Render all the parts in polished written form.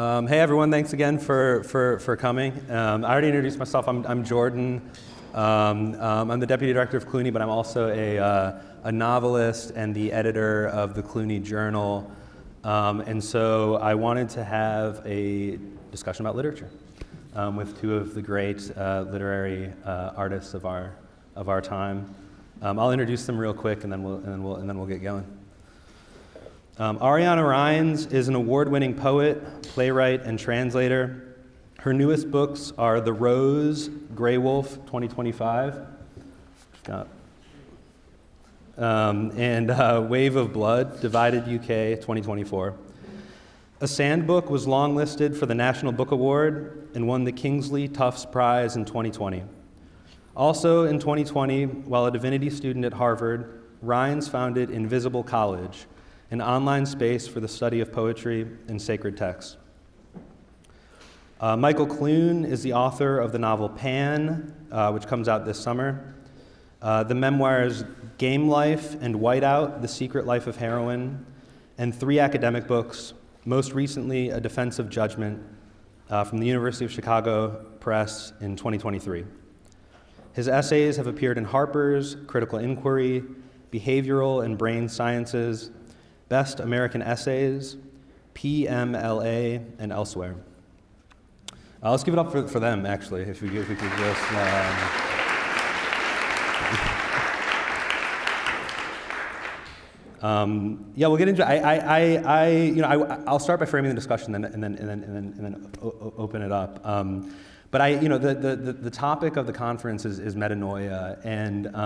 Hey everyone, thanks again for coming. I already introduced myself. I'm Jordan. I'm the deputy director of Cluny, but I'm also a novelist and the editor of the Cluny Journal. And so I wanted to have a discussion about literature with two of the great literary artists of our time. I'll introduce them real quick, and then we'll get going. Ariana Reines is an award-winning poet, playwright, and translator. Her newest books are The Rose, Grey Wolf, 2025, and Wave of Blood, Divided UK, 2024. A Sandbook was longlisted for the National Book Award and won the Kingsley Tufts Prize in 2020. Also in 2020, while a divinity student at Harvard, Reines founded Invisible College, an online space for the study of poetry and sacred texts. Michael Clune is the author of the novel Pan, which comes out this summer, the memoirs Game Life and Whiteout, The Secret Life of Heroin, and 3 academic books, most recently A Defense of Judgment from the University of Chicago Press in 2023. His essays have appeared in Harper's, Critical Inquiry, Behavioral and Brain Sciences, Best American Essays, PMLA, and elsewhere. Let's give it up for them, actually, if we could just... Yeah, we'll get into it. I'll start by framing the discussion and then open it up. But the topic of the conference is metanoia, and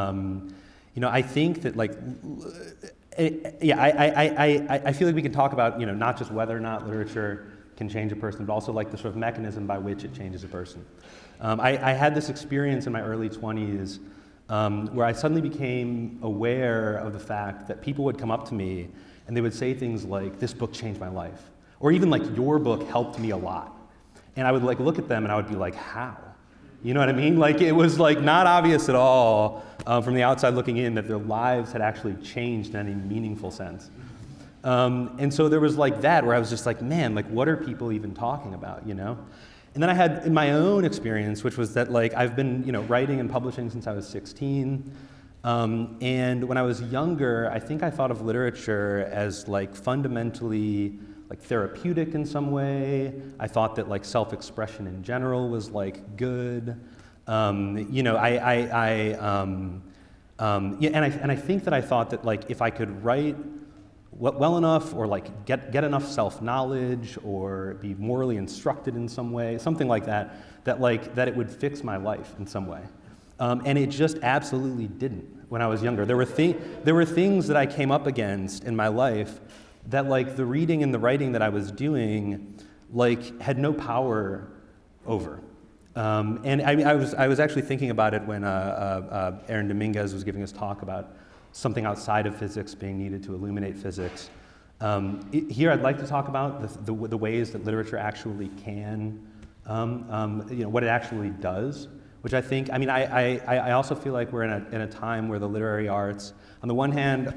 I think that I feel like we can talk about not just whether or not literature can change a person, but also like the sort of mechanism by which it changes a person. I had this experience in my early 20s where I suddenly became aware of the fact that people would come up to me and they would say things like, "This book changed my life," or even like, "Your book helped me a lot." And I would look at them and I would be like, "How?" You know what I mean? It was not obvious at all from the outside looking in that their lives had actually changed in any meaningful sense. And so there was that where I was just man, what are people even talking about, And then I had in my own experience, which was that I've been writing and publishing since I was 16. And when I was younger, I think I thought of literature as fundamentally therapeutic in some way. I thought that self-expression in general was good. And I think that I thought that if I could write well enough, or get enough self-knowledge, or be morally instructed in some way, something like that, that it would fix my life in some way. And it just absolutely didn't when I was younger. There were things that I came up against in my life that the reading and the writing that I was doing had no power over. And I was actually thinking about it when Aaron Dominguez was giving his talk about something outside of physics being needed to illuminate physics. Here I'd like to talk about the ways that literature actually can, what it actually does, which I think, I also feel like we're in a time where the literary arts, on the one hand,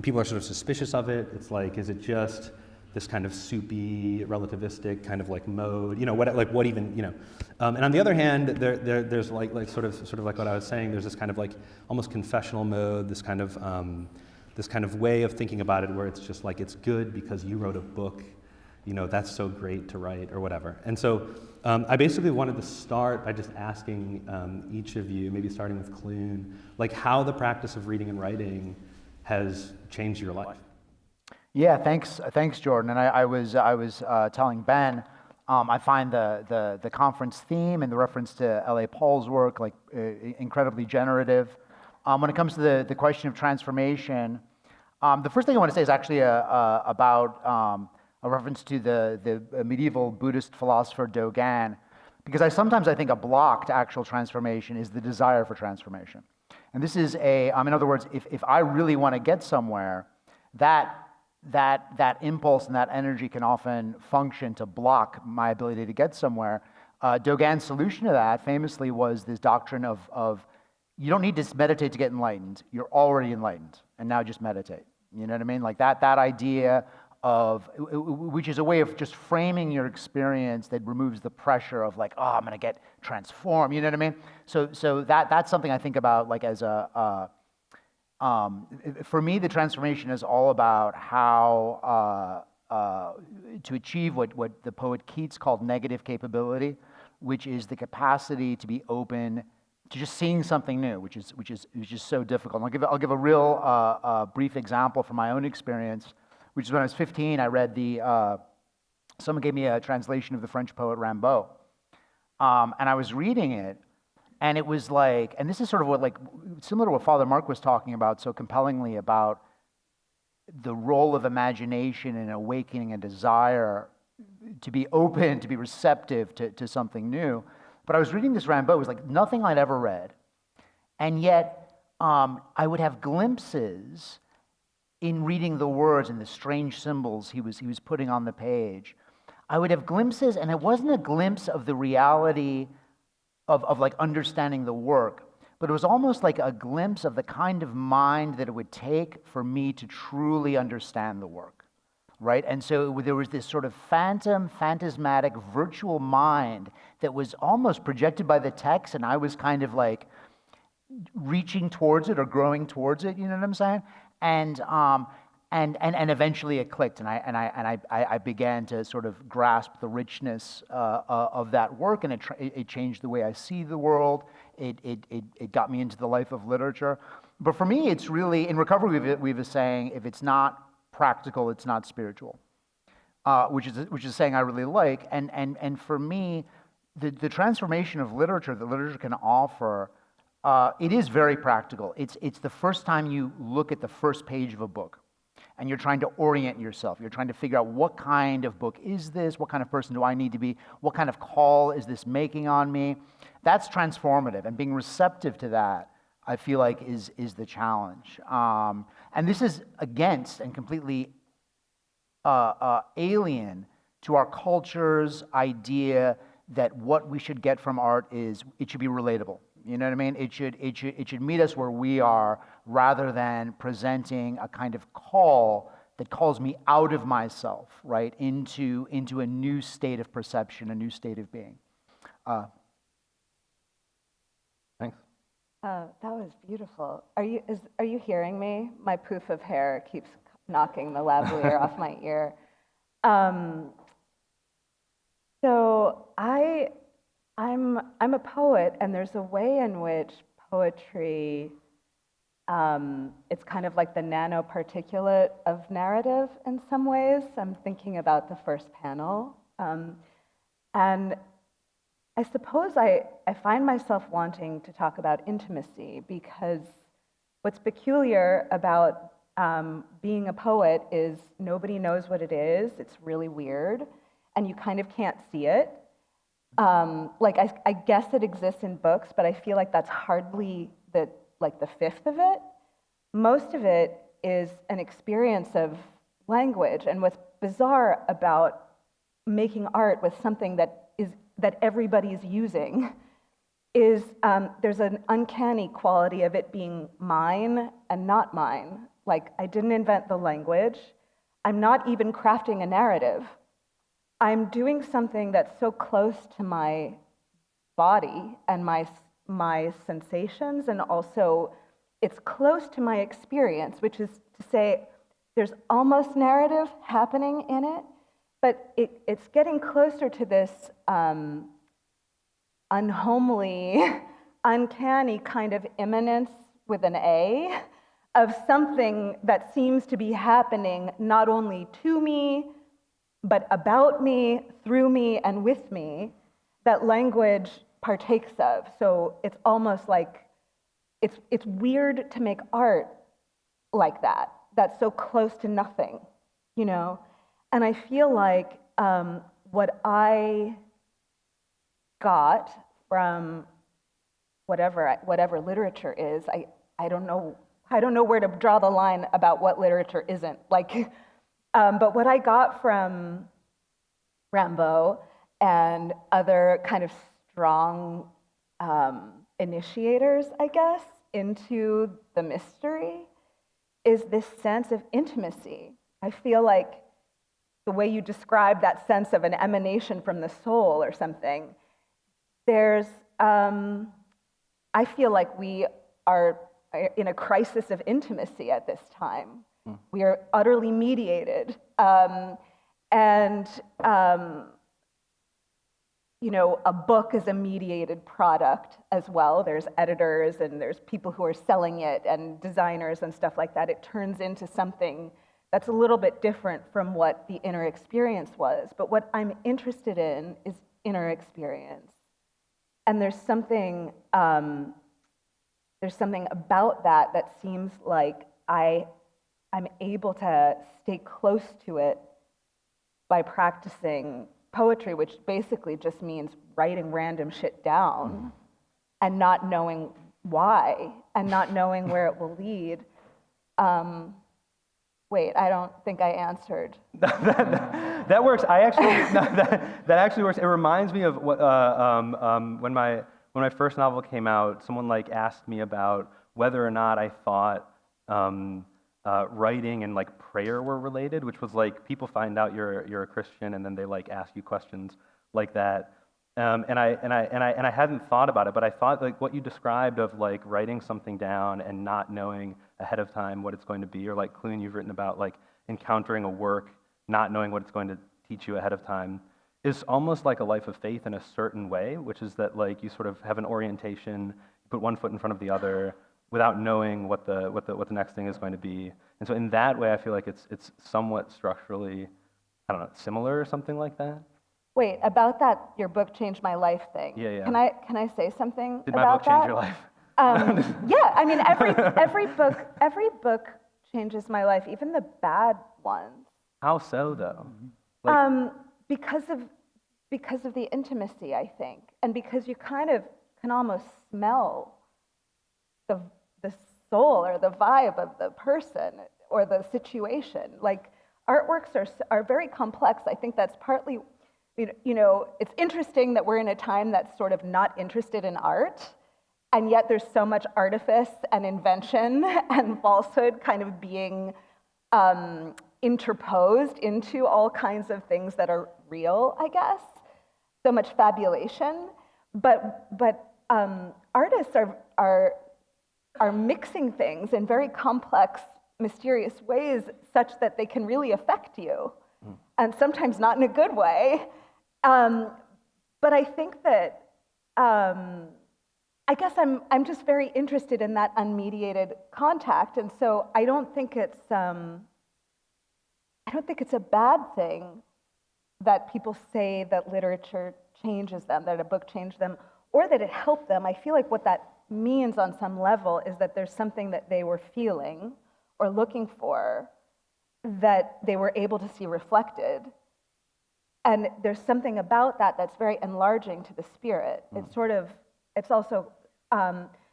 people are sort of suspicious of it. It's is it just this kind of soupy, relativistic kind of mode? What even, And on the other hand, there's sort of what I was saying. There's this kind of almost confessional mode. This kind of way of thinking about it, where it's just it's good because you wrote a book. That's so great to write, or whatever. And so I basically wanted to start by just asking each of you, maybe starting with Clune, how the practice of reading and writing has changed your life. Yeah, thanks, Jordan. And I was telling Ben, I find the conference theme and the reference to L.A. Paul's work incredibly generative. When it comes to the question of transformation, the first thing I want to say is actually about a reference to the medieval Buddhist philosopher Dogen, because sometimes I think a block to actual transformation is the desire for transformation. And this is in other words, if I really want to get somewhere, that impulse and that energy can often function to block my ability to get somewhere. Dogen's solution to that famously was this doctrine of you don't need to meditate to get enlightened. You're already enlightened, and now just meditate. You know what I mean? That idea which is a way of just framing your experience that removes the pressure of like, oh, I'm going to get transformed. You know what I mean? So that's something I think about like as for me, the transformation is all about how to achieve what the poet Keats called negative capability, which is the capacity to be open to just seeing something new, which is so difficult. And I'll give a real brief example from my own experience, which is when I was 15. I read someone gave me a translation of the French poet Rimbaud, and I was reading it, and it was like, and this is sort of what like similar to what Father Mark was talking about so compellingly about the role of imagination in awakening a desire to be open, to be receptive to something new. But I was reading this Rimbaud, it was like nothing I'd ever read. And yet, I would have glimpses in reading the words and the strange symbols he was putting on the page. I would have glimpses, and it wasn't a glimpse of the reality of like understanding the work, but it was almost like a glimpse of the kind of mind that it would take for me to truly understand the work, right? And so there was this sort of phantasmatic, virtual mind that was almost projected by the text, and I was kind of like reaching towards it or growing towards it, you know what I'm saying? And eventually it clicked, and I began to sort of grasp the richness of that work, and it changed the way I see the world. It got me into the life of literature. But for me, it's really, in recovery, we've a saying, if it's not practical, it's not spiritual, which is a saying I really like. And for me, the transformation of literature that literature can offer, it is very practical. It's the first time you look at the first page of a book, and you're trying to orient yourself. You're trying to figure out what kind of book is this? What kind of person do I need to be? What kind of call is this making on me? That's transformative, and being receptive to that, I feel like, is the challenge. And this is against and completely alien to our culture's idea that what we should get from art is it should be relatable. You know what I mean? It should meet us where we are, rather than presenting a kind of call that calls me out of myself, right, into a new state of perception, a new state of being. Thanks. That was beautiful. Are you hearing me? My poof of hair keeps knocking the lavalier off my ear. So I'm a poet, and there's a way in which poetry, it's kind of like the nanoparticulate of narrative in some ways. I'm thinking about the first panel. And I suppose I find myself wanting to talk about intimacy, because what's peculiar about being a poet is nobody knows what it is. It's really weird, and you kind of can't see it. Like I guess it exists in books, but I feel like that's hardly the fifth of it. Most of it is an experience of language, and what's bizarre about making art with something that everybody's using is there's an uncanny quality of it being mine and not mine. Like, I didn't invent the language. I'm not even crafting a narrative. I'm doing something that's so close to my body and my sensations, and also it's close to my experience, which is to say there's almost narrative happening in it, but it's getting closer to this unhomely, uncanny kind of immanence with an A of something that seems to be happening not only to me, but about me, through me, and with me, that language partakes of. So it's almost like, it's weird to make art like that, that's so close to nothing, you know? And I feel like what I got from whatever literature is, I don't know where to draw the line about what literature isn't. Like, but what I got from Rimbaud and other kind of strong initiators, I guess, into the mystery is this sense of intimacy. I feel like the way you describe that sense of an emanation from the soul or something, there's, I feel like we are in a crisis of intimacy at this time. We are utterly mediated. And you know, a book is a mediated product as well. There's editors and there's people who are selling it and designers and stuff like that. It turns into something that's a little bit different from what the inner experience was. But what I'm interested in is inner experience. And there's something about that that seems like I'm able to stay close to it by practicing poetry, which basically just means writing random shit down and not knowing why and not knowing where it will lead. Wait, I don't think I answered. That works. That actually works. It reminds me of what, when my first novel came out. Someone like asked me about whether or not I thought writing and like prayer were related, which was like people find out you're a Christian and then they like ask you questions like that. And I hadn't thought about it, but I thought like what you described of like writing something down and not knowing ahead of time what it's going to be, or like Clune, you've written about like encountering a work, not knowing what it's going to teach you ahead of time, is almost like a life of faith in a certain way, which is that like you sort of have an orientation, you put one foot in front of the other without knowing what the next thing is going to be. And so in that way, I feel like it's somewhat structurally, I don't know, similar or something like that. Wait, about that, your book changed my life thing. Yeah. Can I say something Did about my book change that? your life? Yeah, I mean, every book changes my life, even the bad ones. How so, though? Like, Because of the intimacy, I think, and because you kind of can almost smell the soul or the vibe of the person or the situation. Like artworks are very complex. I think that's partly, you know, it's interesting that we're in a time that's sort of not interested in art, and yet there's so much artifice and invention and falsehood kind of being interposed into all kinds of things that are real, I guess. So much fabulation, but artists are mixing things in very complex, mysterious ways, such that they can really affect you, and sometimes not in a good way. But I think that I guess I'm just very interested in that unmediated contact, and so I don't think it's a bad thing that people say that literature changes them, that a book changed them, or that it helped them. I feel like what that means on some level is that there's something that they were feeling or looking for that they were able to see reflected. And there's something about that that's very enlarging to the spirit. It's also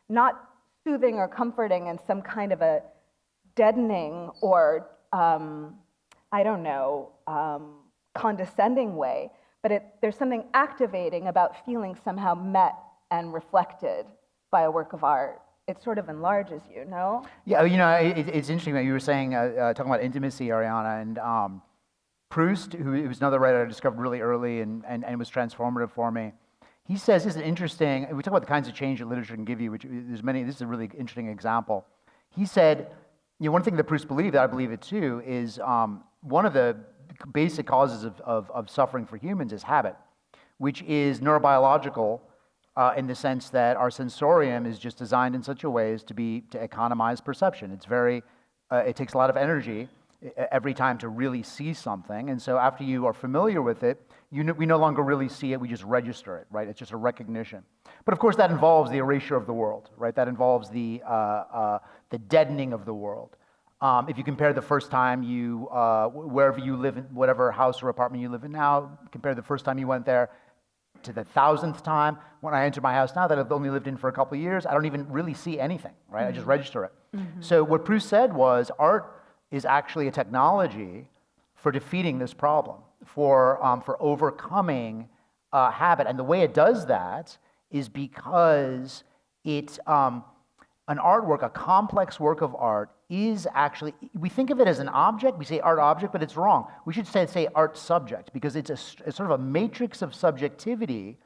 not soothing or comforting in some kind of a deadening or, condescending way, but there's something activating about feeling somehow met and reflected by a work of art. It sort of enlarges you, no? Yeah, you know, it's interesting that you were saying, talking about intimacy, Ariana, and Proust, who was another writer I discovered really early and was transformative for me. He says, this is interesting, and we talk about the kinds of change that literature can give you, which there's many, this is a really interesting example. He said, you know, one thing that Proust believed, that I believe it too, is one of the basic causes of suffering for humans is habit, which is neurobiological in the sense that our sensorium is just designed in such a way as to economize perception. It's very, it takes a lot of energy every time to really see something, and so after you are familiar with it, we no longer really see it, we just register it, right? It's just a recognition. But of course that involves the erasure of the world, right? That involves the deadening of the world. If you compare the first time you, wherever you live in, whatever house or apartment you live in now, compare the first time you went there to the 1,000th time. When I enter my house now that I've only lived in for a couple of years, I don't even really see anything, right? I just register it. So what Proust said was art is actually a technology for defeating this problem, for overcoming habit. And the way it does that is because it an artwork, a complex work of art, is actually, we think of it as an object, we say art object, but it's wrong. We should say art subject, because it's sort of a matrix of subjectivity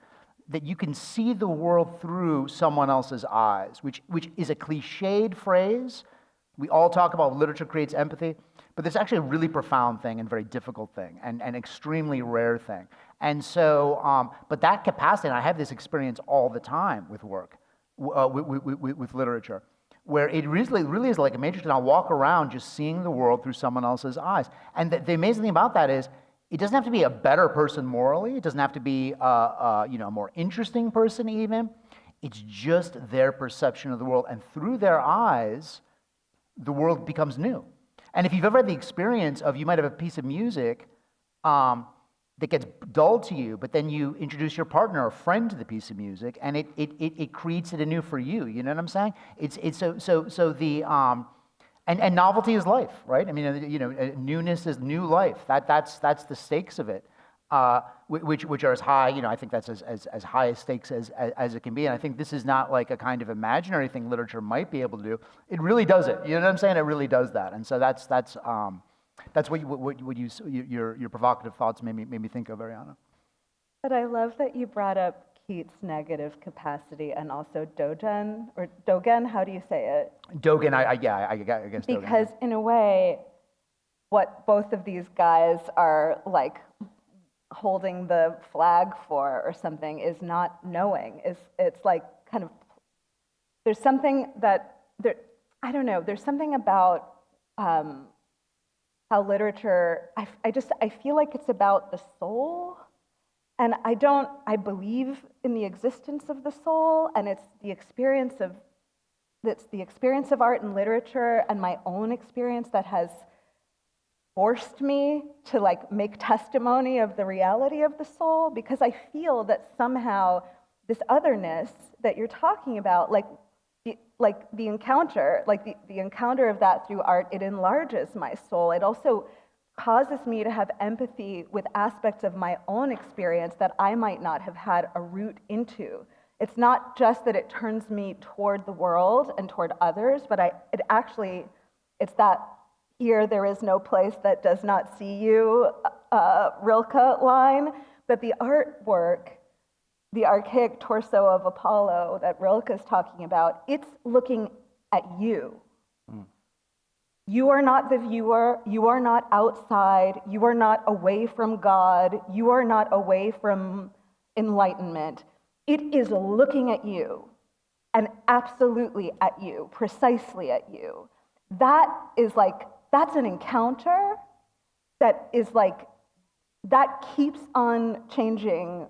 that you can see the world through someone else's eyes, which is a cliched phrase. We all talk about literature creates empathy, but it's actually a really profound thing and very difficult thing and an extremely rare thing. And so, but that capacity, and I have this experience all the time with work, with literature, where it really is like a matrix, and I'll walk around just seeing the world through someone else's eyes. And the amazing thing about that is, it doesn't have to be a better person morally. It doesn't have to be a more interesting person even. It's just their perception of the world, and through their eyes, the world becomes new. And if you've ever had the experience of, you might have a piece of music that gets dull to you, but then you introduce your partner or friend to the piece of music, and it creates it anew for you. You know what I'm saying? And novelty is life, right? I mean, newness is new life. That's the stakes of it, which are as high. I think that's as high a stakes as it can be. And I think this is not like a kind of imaginary thing literature might be able to do. It really does it. You know what I'm saying? It really does that. And so that's what your provocative thoughts made me think of, Ariana. But I love that you brought up Keats' negative capacity and also Dogen, how do you say it? Dogen, I guess Dogen. Because in a way, what both of these guys are like holding the flag for or something is not knowing. It's like kind of, there's something that, I don't know, there's something about how literature, I feel like it's about the soul. And I believe in the existence of the soul, and it's the experience of art and literature and my own experience that has forced me to like make testimony of the reality of the soul, because I feel that somehow this otherness that you're talking about, the encounter, the encounter of that through art, it enlarges my soul. It also causes me to have empathy with aspects of my own experience that I might not have had a root into. It's not just that it turns me toward the world and toward others, but it's that here there is no place that does not see you, Rilke line, but the artwork, the archaic torso of Apollo that Rilke is talking about, it's looking at you. You are not the viewer, you are not outside, you are not away from God, you are not away from enlightenment. It is looking at you, and absolutely at you, precisely at you. That's an encounter that keeps on changing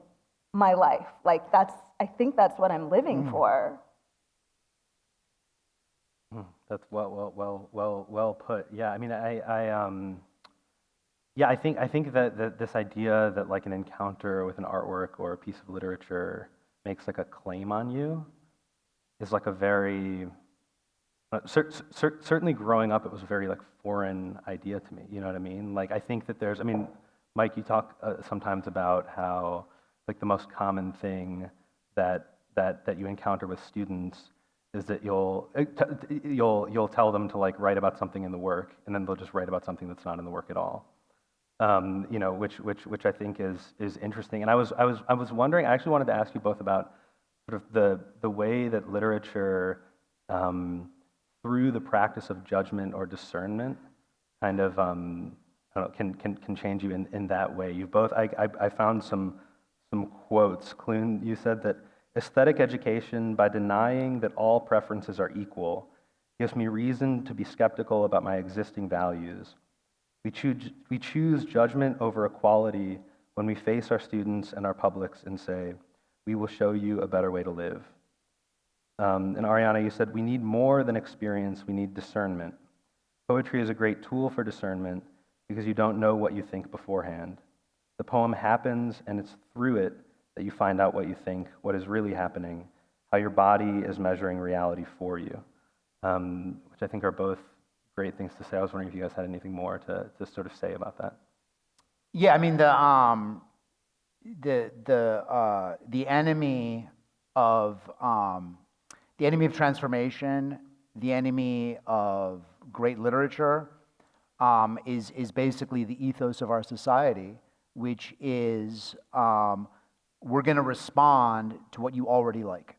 my life. I think that's what I'm living for. That's well put. Yeah, I mean, I think that this idea that like an encounter with an artwork or a piece of literature makes like a claim on you is like a very certainly growing up, it was a very like foreign idea to me. You know what I mean? Like I think that Mike, you talk sometimes about how like the most common thing that you encounter with students is that you'll tell them to like write about something in the work, and then they'll just write about something that's not in the work at all. Which I think is interesting. And I was wondering, I actually wanted to ask you both about sort of the way that literature, through the practice of judgment or discernment, kind of I don't know, can change you in that way. You both, I found some quotes. Clune, you said that aesthetic education, by denying that all preferences are equal, gives me reason to be skeptical about my existing values. We choose judgment over equality when we face our students and our publics and say, we will show you a better way to live. And Ariana, you said, we need more than experience, we need discernment. Poetry is a great tool for discernment because you don't know what you think beforehand. The poem happens, and it's through it that you find out what you think, what is really happening, how your body is measuring reality for you, which I think are both great things to say. I was wondering if you guys had anything more to sort of say about that. Yeah, I mean the enemy of the enemy of transformation, the enemy of great literature, is basically the ethos of our society, which is we're going to respond to what you already like.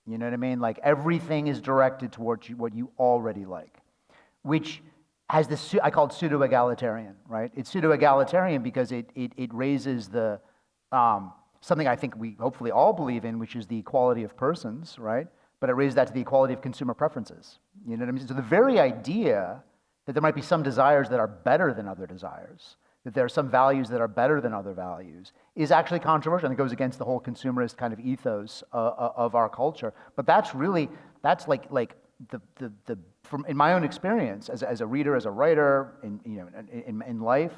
You know what I mean? Like everything is directed towards what you already like, which has this, I call it pseudo-egalitarian, right? It's pseudo-egalitarian because it raises the, something I think we hopefully all believe in, which is the equality of persons, right? But it raises that to the equality of consumer preferences. You know what I mean? So the very idea that there might be some desires that are better than other desires, that there are some values that are better than other values, is actually controversial, and it goes against the whole consumerist kind of ethos of our culture. But that's like the from in my own experience as a reader, as a writer, in life,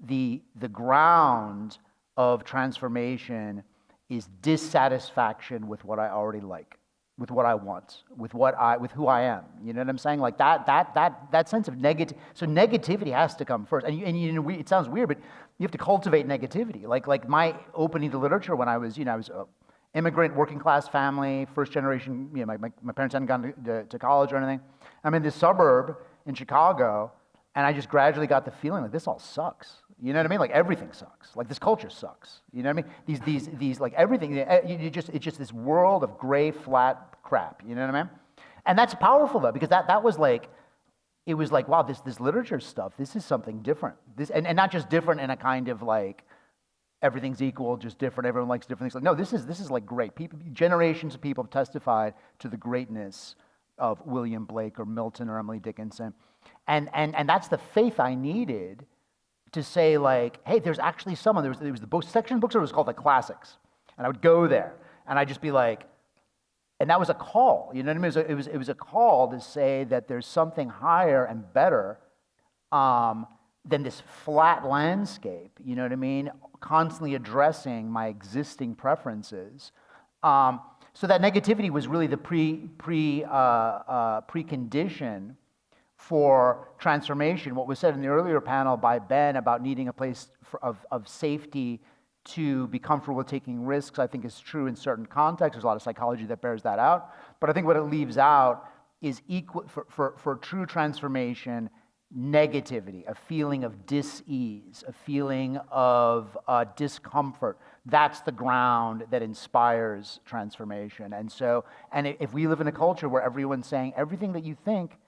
the ground of transformation is dissatisfaction with what I already like, with what I want, with who I am. You know what I'm saying? Like that sense of negative. So negativity has to come first. And it sounds weird, but you have to cultivate negativity. Like my opening to literature when I was a immigrant, working class family, first generation. My parents hadn't gone to college or anything. I'm in this suburb in Chicago, and I just gradually got the feeling like this all sucks. You know what I mean? Like everything sucks. Like this culture sucks. You know what I mean? These like everything. It's just this world of gray, flat crap. You know what I mean? And that's powerful though, because that was like, it was like, wow, this literature stuff. This is something different. And not just different in a kind of like everything's equal, just different. Everyone likes different things. Like no, this is like great. Generations of people have testified to the greatness of William Blake or Milton or Emily Dickinson, and that's the faith I needed to say like, hey, there's actually someone. There was the book section of the bookstore was called the classics, and I would go there and I'd just be like, and that was a call. You know what I mean? It was a call to say that there's something higher and better than this flat landscape. You know what I mean? Constantly addressing my existing preferences. So that negativity was really the precondition for transformation. What was said in the earlier panel by Ben about needing a place of safety to be comfortable with taking risks, I think is true in certain contexts. There's a lot of psychology that bears that out. But I think what it leaves out is for true transformation, negativity, a feeling of dis-ease, a feeling of discomfort. That's the ground that inspires transformation. And if we live in a culture where everyone's saying everything that you think,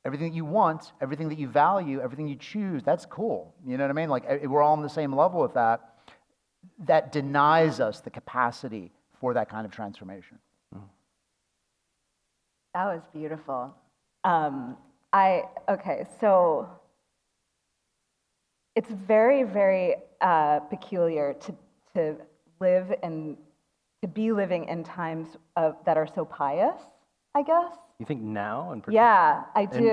everything that you want, everything that you value, everything you choose, that's cool. You know what I mean? Like we're all on the same level with that. That denies us the capacity for that kind of transformation. That was beautiful. Okay, so it's very, very peculiar to live and to be living in times that are so pious, I guess. You think now in particular? Yeah, I do.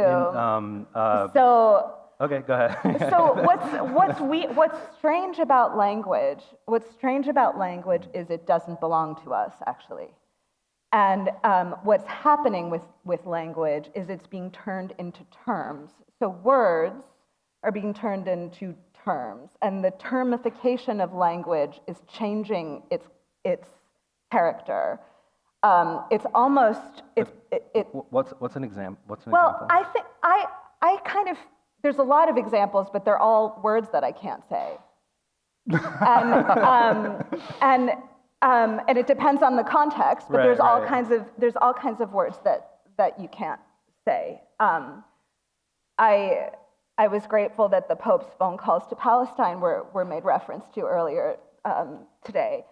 So okay, go ahead. so what's strange about language? What's strange about language is it doesn't belong to us, actually. And what's happening with language is it's being turned into terms. So words are being turned into terms, and the termification of language is changing its character. It's almost What's an example? Well, I think I kind of there's a lot of examples, but they're all words that I can't say, and it depends on the context. But there's all kinds of words that you can't say. I was grateful that the Pope's phone calls to Palestine were made reference to earlier today.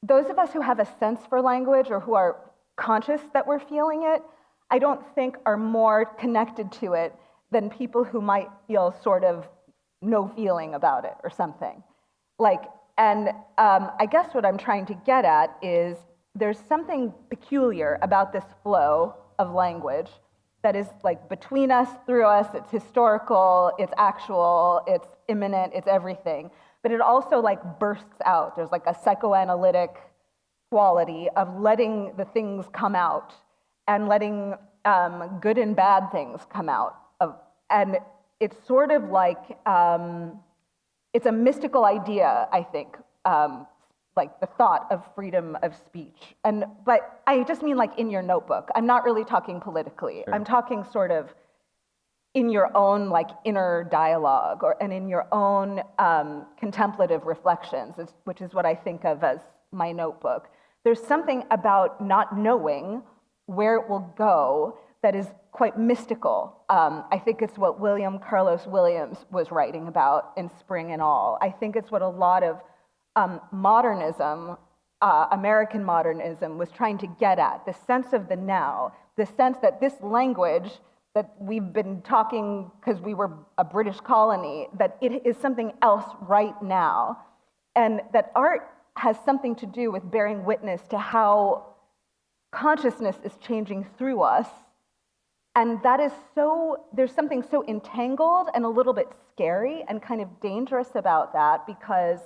Those of us who have a sense for language or who are conscious that we're feeling it, I don't think are more connected to it than people who might feel sort of no feeling about it or something. I guess what I'm trying to get at is there's something peculiar about this flow of language that is like between us, through us, it's historical, it's actual, it's imminent, it's everything. But it also like bursts out. There's like a psychoanalytic quality of letting the things come out and letting good and bad things come out. And it's sort of like, it's a mystical idea, I think, like the thought of freedom of speech. But I just mean like in your notebook. I'm not really talking politically. I'm talking sort of in your own like inner dialogue and in your own contemplative reflections, which is what I think of as my notebook. There's something about not knowing where it will go that is quite mystical. I think it's what William Carlos Williams was writing about in Spring and All. I think it's what a lot of modernism, American modernism, was trying to get at, the sense of the now, the sense that this language that we've been talking because we were a British colony, that it is something else right now, and that art has something to do with bearing witness to how consciousness is changing through us. And that is there's something so entangled and a little bit scary and kind of dangerous about that, because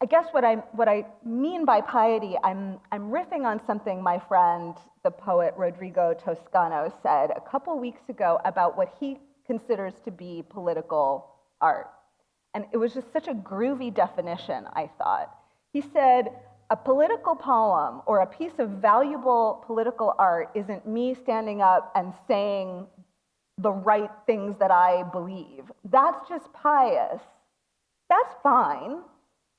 I guess what I mean by piety, I'm riffing on something my friend, the poet Rodrigo Toscano, said a couple weeks ago about what he considers to be political art. And it was just such a groovy definition, I thought. He said, a political poem or a piece of valuable political art isn't me standing up and saying the right things that I believe. That's just pious. That's fine.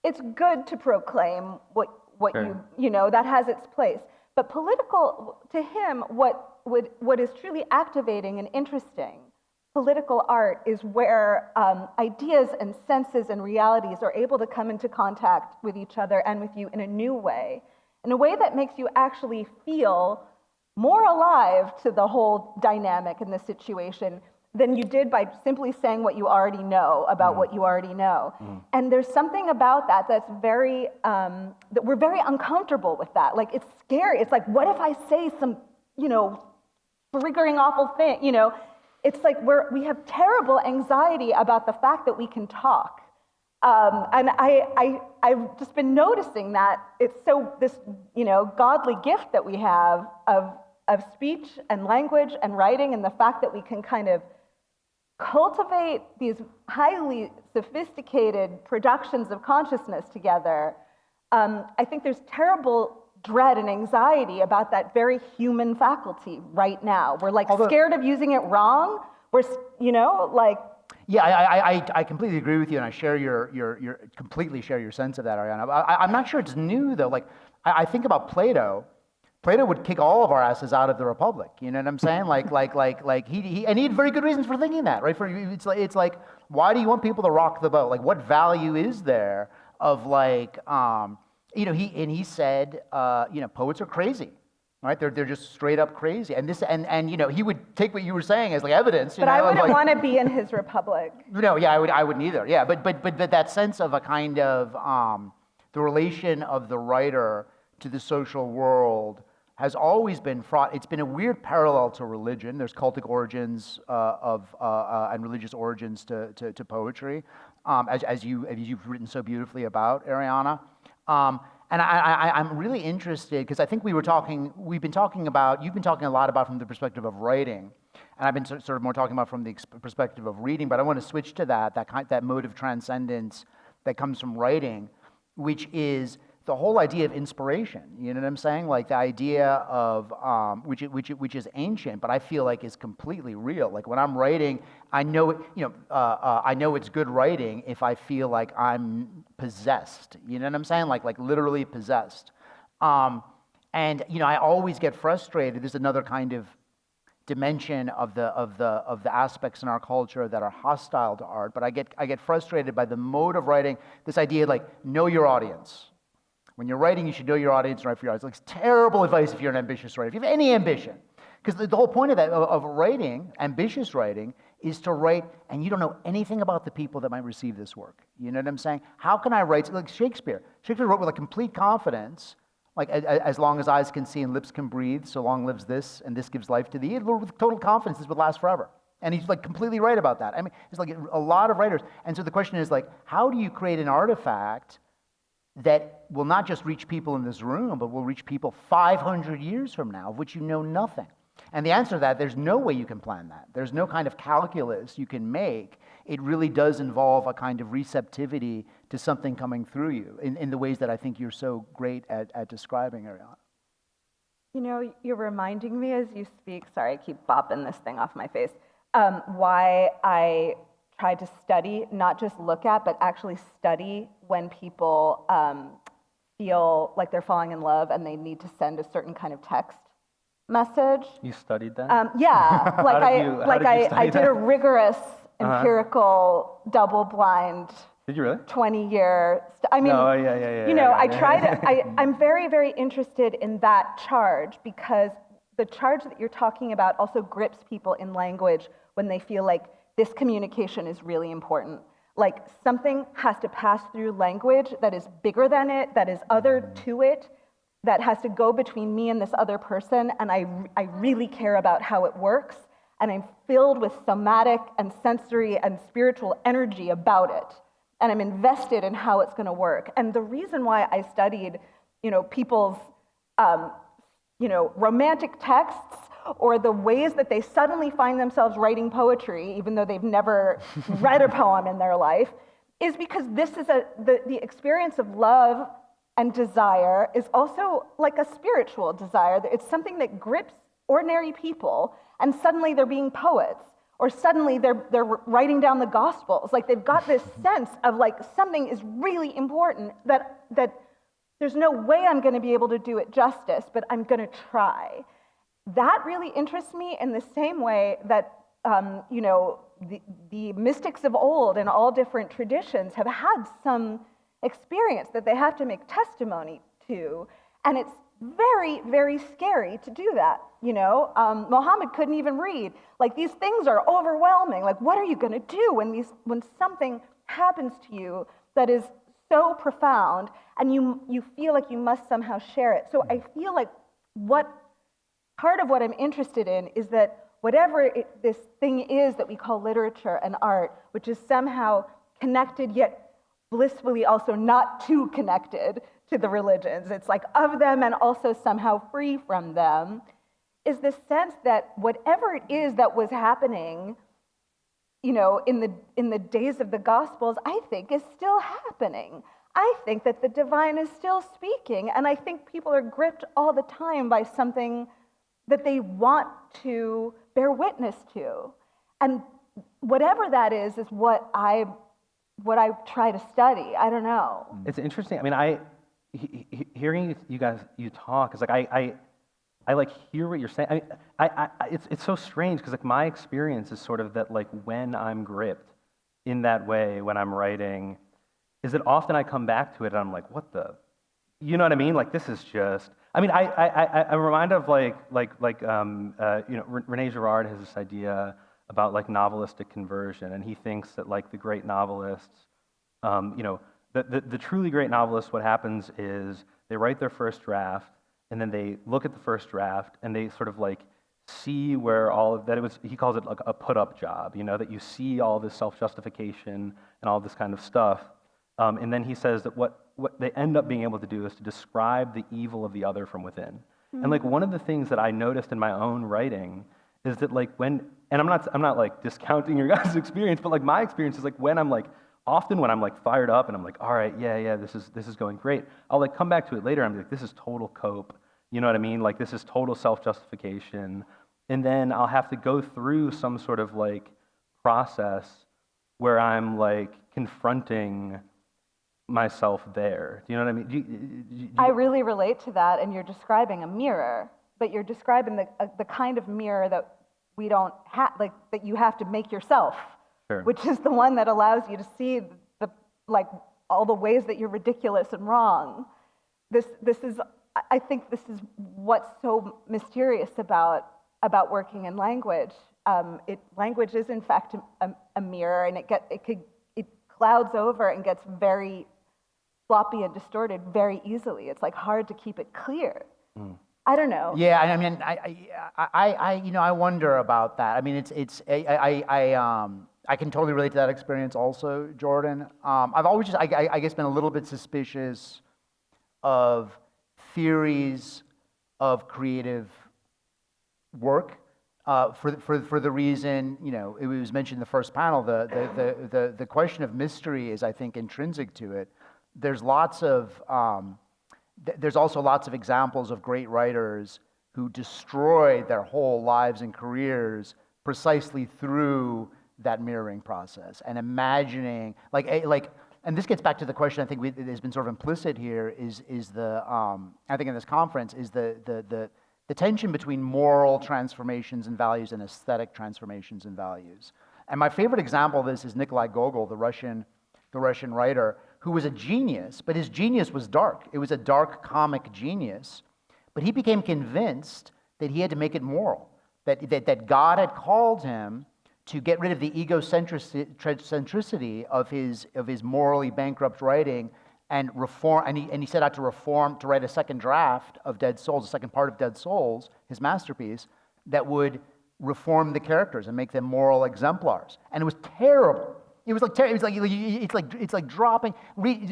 It's good to proclaim what Sure. you know, that has its place. But political, to him, what is truly activating and interesting, political art, is where ideas and senses and realities are able to come into contact with each other and with you in a new way, in a way that makes you actually feel more alive to the whole dynamic in the situation than you did by simply saying what you already know about what you already know. And there's something about that that's very, that we're very uncomfortable with that. Like, it's scary. It's like, what if I say some, triggering awful thing, It's like we have terrible anxiety about the fact that we can talk. And I've just been noticing that it's this, godly gift that we have of speech and language and writing, and the fact that we can kind of cultivate these highly sophisticated productions of consciousness together. I think there's terrible dread and anxiety about that very human faculty right now. We're scared of using it wrong. We're, Yeah, I completely agree with you, and I share your completely share your sense of that, Ariana. I'm not sure it's new though. Like, I think about Plato. Plato would kick all of our asses out of the Republic. You know what I'm saying? He had very good reasons for thinking that, right? It's like, why do you want people to rock the boat? Like, what value is there of he said, poets are crazy, right? They're just straight up crazy. And he would take what you were saying as like evidence. but I wouldn't want to be in his republic. No, yeah, I wouldn't either. Yeah, but that sense of a kind of the relation of the writer to the social world has always been fraught. It's been a weird parallel to religion. There's cultic origins and religious origins to poetry, as you've written so beautifully about, Ariana. And I'm really interested because I think you've been talking a lot about from the perspective of writing, and I've been sort of more talking about from the perspective of reading. But I want to switch to that mode of transcendence that comes from writing, which is the whole idea of inspiration. You know what I'm saying? Like the idea of which is ancient, but I feel like is completely real. Like when I'm writing, I know it. I know it's good writing if I feel like I'm possessed. You know what I'm saying? Like literally possessed. And I always get frustrated. There's another kind of dimension of the aspects in our culture that are hostile to art. But I get frustrated by the mode of writing. This idea like know your audience. When you're writing, you should know your audience and write for your audience. It's terrible advice if you're an ambitious writer. If you have any ambition, because the whole point of that of writing, ambitious writing, is to write and you don't know anything about the people that might receive this work. You know what I'm saying? How can I write like Shakespeare? Shakespeare wrote with a complete confidence, like as long as eyes can see and lips can breathe, so long lives this, and this gives life to thee. He wrote with total confidence this would last forever. And he's like completely right about that. I mean, it's like a lot of writers. And so the question is like, how do you create an artifact that will not just reach people in this room, but will reach people 500 years from now, of which you know nothing? And the answer to that, there's no way you can plan that. There's no kind of calculus you can make. It really does involve a kind of receptivity to something coming through you in the ways that I think you're so great at describing, Ariana. You know, you're reminding me as you speak, sorry, I keep bopping this thing off my face, why I try to study, not just look at, but actually study when people feel like they're falling in love and they need to send a certain kind of text message. You studied that? Yeah, like How did you I study did a that? rigorous empirical double-blind Did you really? 20-year. I mean, No, yeah. you know, I yeah. try to. I'm very, very interested in that charge because the charge that you're talking about also grips people in language when they feel like this communication is really important. Like something has to pass through language that is bigger than it, that is other to it, that has to go between me and this other person, and I really care about how it works, and I'm filled with somatic and sensory and spiritual energy about it, and I'm invested in how it's going to work. And the reason why I studied, you know, people's, you know, romantic texts or the ways that they suddenly find themselves writing poetry, even though they've never read a poem in their life, is because this is the experience of love and desire is also like a spiritual desire. It's something that grips ordinary people, and suddenly they're being poets, or suddenly they're writing down the Gospels. Like they've got this sense of like something is really important that there's no way I'm going to be able to do it justice, but I'm going to try. That really interests me in the same way that you know, the mystics of old in all different traditions have had some experience that they have to make testimony to, and it's very, very scary to do that. You know, Muhammad couldn't even read. Like these things are overwhelming. Like, what are you going to do when something happens to you that is so profound, and you feel like you must somehow share it? So I feel like part of what I'm interested in is that whatever this thing is that we call literature and art, which is somehow connected yet blissfully also not too connected to the religions. It's like of them and also somehow free from them, is this sense that whatever it is that was happening, you know, in the days of the Gospels, I think is still happening. I think that the divine is still speaking, and I think people are gripped all the time by something that they want to bear witness to. And whatever that is what I try to study. I don't know. It's interesting. I mean, hearing you talk is like I like hear what you're saying. It's so strange because like my experience is sort of that like when I'm gripped in that way when I'm writing, is that often I come back to it and I'm like, what the, you know what I mean? Like this is just. I mean, I'm reminded of like you know, René Girard has this idea about like novelistic conversion, and he thinks that like the great novelists, you know, the truly great novelists, what happens is they write their first draft, and then they look at the first draft, and they sort of like see where all of that, it was, he calls it like a put-up job, you know, that you see all this self-justification and all this kind of stuff, and then he says that what they end up being able to do is to describe the evil of the other from within. Mm-hmm. And like one of the things that I noticed in my own writing is that like when, and I'm not like discounting your guys' experience, but like my experience is like when I'm like, often when I'm like fired up and I'm like, all right, yeah, this is going great, I'll like come back to it later, I'm like, this is total cope, you know what I mean? Like this is total self-justification. And then I'll have to go through some sort of like process where I'm like confronting myself there. Do you know what I mean? I really relate to that, and you're describing a mirror, but you're describing the kind of mirror that we don't have, like that you have to make yourself, Sure. Which is the one that allows you to see the like all the ways that you're ridiculous and wrong. This is, I think this is what's so mysterious about working in language. Language is in fact a mirror, and it clouds over and gets very floppy and distorted very easily. It's like hard to keep it clear. Mm. I don't know. Yeah, I mean, I you know, I wonder about that. I mean, I can totally relate to that experience also, Jordan. I've always just, I guess, been a little bit suspicious of theories of creative work for the reason, it was mentioned in the first panel, the question of mystery is, I think, intrinsic to it. There's there's also lots of examples of great writers who destroyed their whole lives and careers precisely through that mirroring process and imagining, and this gets back to the question I think has been sort of implicit here is I think in this conference is the tension between moral transformations and values and aesthetic transformations and values. And my favorite example of this is Nikolai Gogol, the Russian writer, who was a genius, but his genius was dark. It was a dark comic genius, but he became convinced that he had to make it moral, that God had called him to get rid of the egocentricity of his morally bankrupt writing and reform, and he set out to write a second draft of Dead Souls, the second part of Dead Souls, his masterpiece, that would reform the characters and make them moral exemplars. And it was terrible. It was like it's like dropping,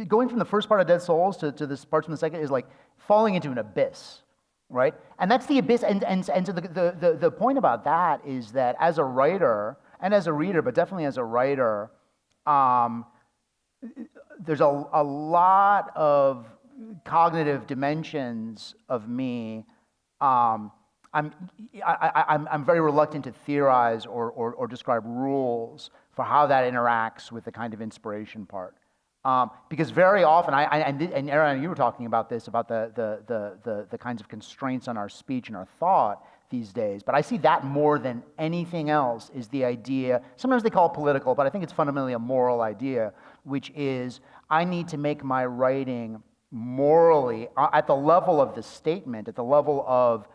going from the first part of Dead Souls to this part from the second is like falling into an abyss, right? And that's the abyss. And so the point about that is that as a writer and as a reader, but definitely as a writer, there's a lot of cognitive dimensions of me. I'm very reluctant to theorize or describe rules for how that interacts with the kind of inspiration part, because very often and Aaron, you were talking about this, about the kinds of constraints on our speech and our thought these days. But I see that more than anything else is the idea. Sometimes they call it political, but I think it's fundamentally a moral idea, which is I need to make my writing morally at the level of the statement, at the level of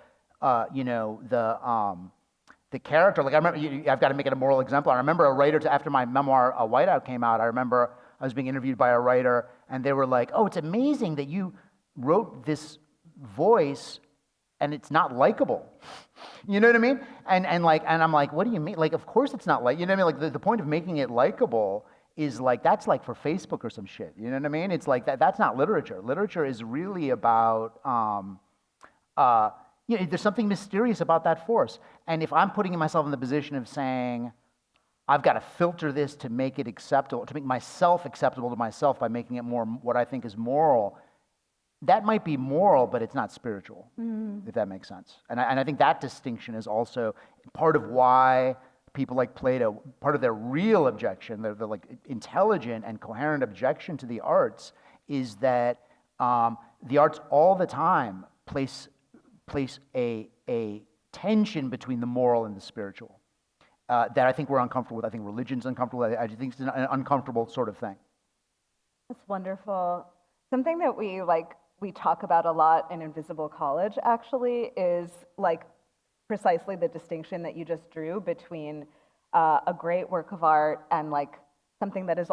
the character. Like I remember, I've got to make it a moral exemplar. I remember a writer, after my memoir, Whiteout, came out, I remember I was being interviewed by a writer, and they were like, "Oh, it's amazing that you wrote this voice, and it's not likable." You know what I mean? And I'm like, "What do you mean? Like, of course it's not like, you know what I mean? Like the point of making it likable is like that's like for Facebook or some shit. You know what I mean? It's like that's not literature. Literature is really about." There's something mysterious about that force. And if I'm putting myself in the position of saying, I've got to filter this to make it acceptable, to make myself acceptable to myself by making it more what I think is moral, that might be moral, but it's not spiritual, if that makes sense. And I think that distinction is also part of why people like Plato, part of their real objection, their like intelligent and coherent objection to the arts, is that the arts all the time place a tension between the moral and the spiritual that I think we're uncomfortable with. I think religion's uncomfortable. I think it's an uncomfortable sort of thing. That's wonderful. Something that we talk about a lot in Invisible College actually is like precisely the distinction that you just drew between a great work of art and like something that is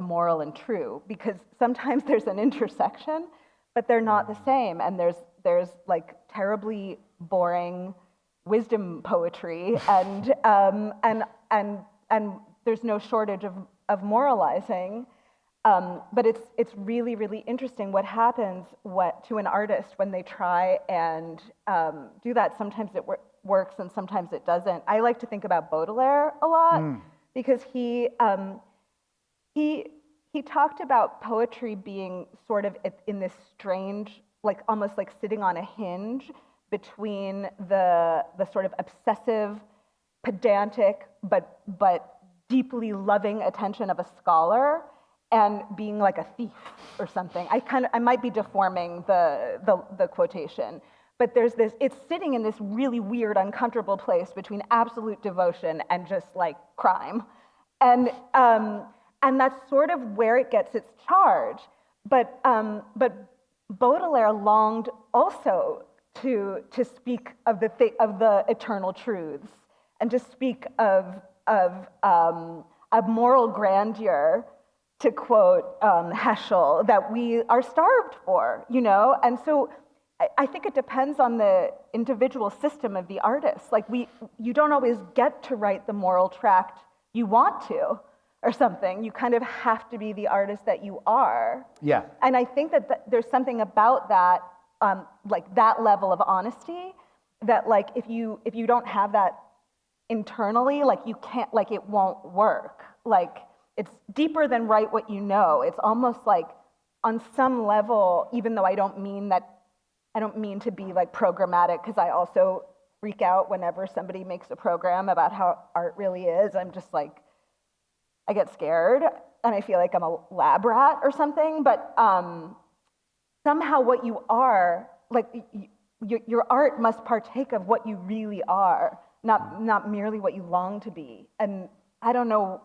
moral and true, because sometimes there's an intersection, but they're not the same, and there's like terribly boring wisdom poetry and there's no shortage of moralizing, but it's really, really interesting what happens to an artist when they try and do that. Sometimes it works and sometimes it doesn't. I like to think about Baudelaire a lot because he talked about poetry being sort of in this strange, like almost like sitting on a hinge between the sort of obsessive, pedantic, but deeply loving attention of a scholar and being like a thief or something. I might be deforming the quotation, but it's sitting in this really weird, uncomfortable place between absolute devotion and just like crime. And that's sort of where it gets its charge. But Baudelaire longed also to speak of the eternal truths and to speak of a moral grandeur, to quote Heschel, that we are starved for, you know? And so I think it depends on the individual system of the artist. Like you don't always get to write the moral tract you want to, or something. You kind of have to be the artist that you are. Yeah. And I think that there's something about that, like that level of honesty, that like if you don't have that internally, like you can't, like it won't work. Like it's deeper than write what you know. It's almost like on some level, even though I don't mean to be like programmatic, because I also freak out whenever somebody makes a program about how art really is. I'm just like, I get scared and I feel like I'm a lab rat or something, but somehow what you are, like your art must partake of what you really are, not merely what you long to be. And I don't know,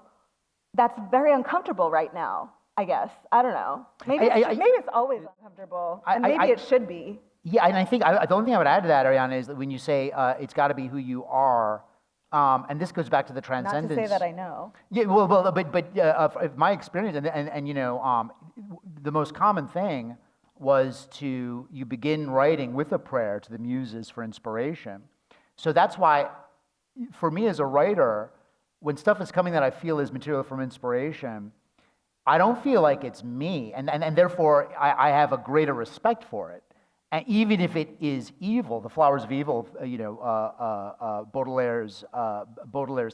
that's very uncomfortable right now, I guess. I don't know. Maybe it's always uncomfortable, and maybe it should be. Yeah, and I think the only thing I would add to that, Ariana, is that when you say it's got to be who you are, and this goes back to the transcendence. Not to say that I know. Yeah, but my experience, and you know, the most common thing was you begin writing with a prayer to the muses for inspiration. So that's why, for me as a writer, when stuff is coming that I feel is material from inspiration, I don't feel like it's me, and therefore I have a greater respect for it. And even if it is evil, the flowers of evil, Baudelaire's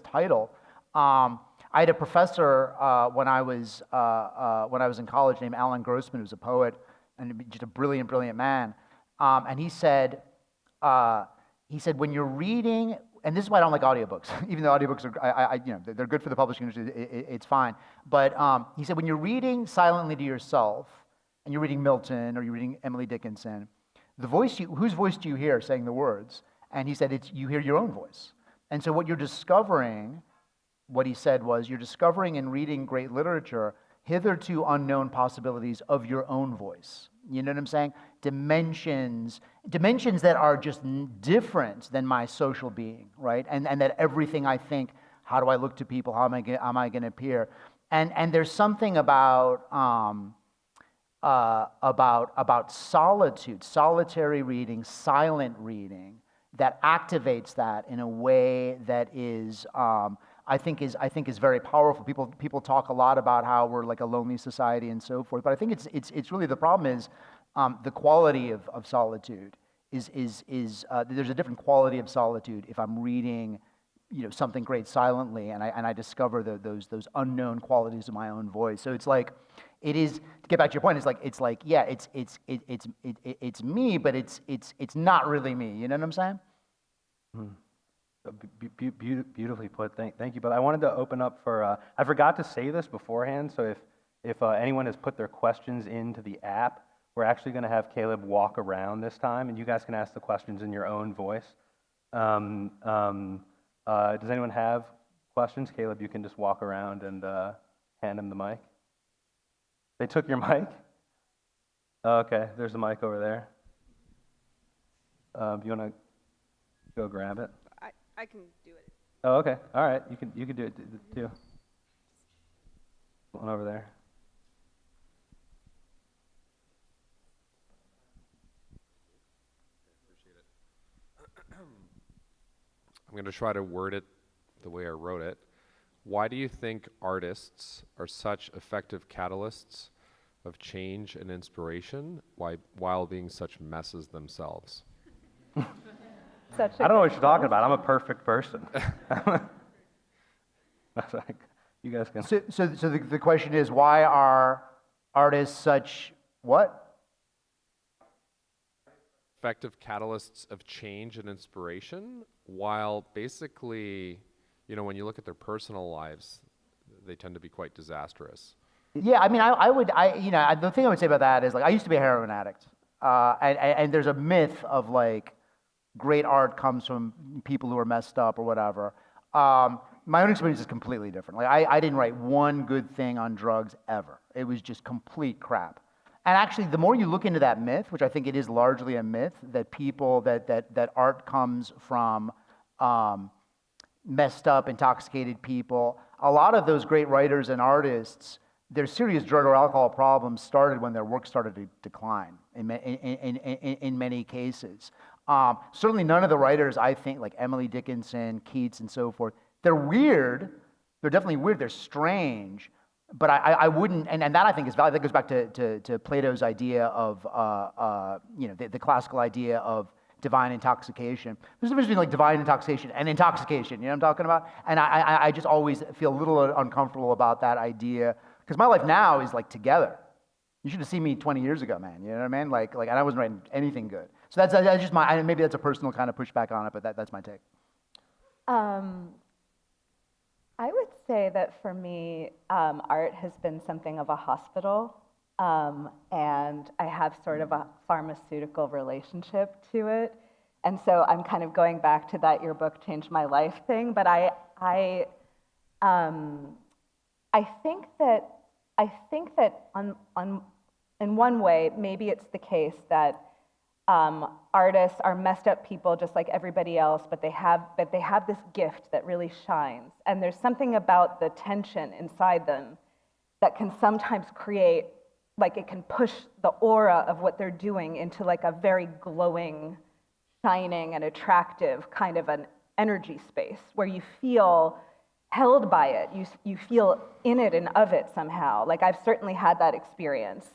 title. I had a professor when I was in college named Alan Grossman, who's a poet and just a brilliant, brilliant man. And he said when you're reading, and this is why I don't like audiobooks, even though audiobooks are, they're good for the publishing industry. It's fine. But he said when you're reading silently to yourself, and you're reading Milton or you're reading Emily Dickinson, whose voice do you hear saying the words? And he said you hear your own voice. And so what you're discovering, what he said was, you're discovering in reading great literature hitherto unknown possibilities of your own voice. You know what I'm saying? Dimensions that are just different than my social being, right? And that everything I think, how do I look to people? How am I going to appear? And there's something about solitude, solitary reading, silent reading, that activates that in a way that is, I think is very powerful. People talk a lot about how we're like a lonely society and so forth, but I think it's really, the problem is the quality of solitude is there's a different quality of solitude if I'm reading, something great silently, and I discover those unknown qualities of my own voice. So it's like, it is, to get back to your point, it's like yeah, it's me, but it's not really me. You know what I'm saying? Beautifully put. Thank you. But I wanted to open up for. I forgot to say this beforehand. So if anyone has put their questions into the app, we're actually going to have Caleb walk around this time, and you guys can ask the questions in your own voice. Does anyone have questions? Caleb, you can just walk around and hand him the mic. They took your mic? Oh, okay, there's a mic over there. Do you want to go grab it? I can do it. Oh, okay. All right. You can do it too. One over there. I'm going to try to word it the way I wrote it. Why do you think artists are such effective catalysts of change and inspiration while being such messes themselves? I don't know what you're talking about. I'm a perfect person. That's like, you guys can. So the question is, why are artists such what? Effective catalysts of change and inspiration, while basically, when you look at their personal lives, they tend to be quite disastrous. Yeah, I mean, the thing I would say about that is, like, I used to be a heroin addict, and there's a myth of like, great art comes from people who are messed up or whatever. My own experience is completely different. Like, I didn't write one good thing on drugs ever. It was just complete crap. And actually, the more you look into that myth, which I think it is largely a myth, that art comes from messed up, intoxicated people, a lot of those great writers and artists, their serious drug or alcohol problems started when their work started to decline in many cases. Certainly none of the writers, I think, like Emily Dickinson, Keats, and so forth, they're weird. They're definitely weird. They're strange. But I wouldn't, and that I think is valid. That goes back to Plato's idea of, the classical idea of divine intoxication. There's a difference between like divine intoxication and intoxication, you know what I'm talking about? And I just always feel a little uncomfortable about that idea, because my life now is like together. You should have seen me 20 years ago, man, you know what I mean? Like, and I wasn't writing anything good. So that's just maybe that's a personal kind of pushback on it, but that's my take. I would say that for me, art has been something of a hospital, and I have sort of a pharmaceutical relationship to it. And so I'm kind of going back to that "your book changed my life" thing. But I think that in one way, maybe it's the case that artists are messed up people just like everybody else, but they have this gift that really shines. And there's something about the tension inside them that can sometimes create, like it can push the aura of what they're doing into like a very glowing, shining, and attractive kind of an energy space where you feel held by it. You feel in it and of it somehow. Like I've certainly had that experience.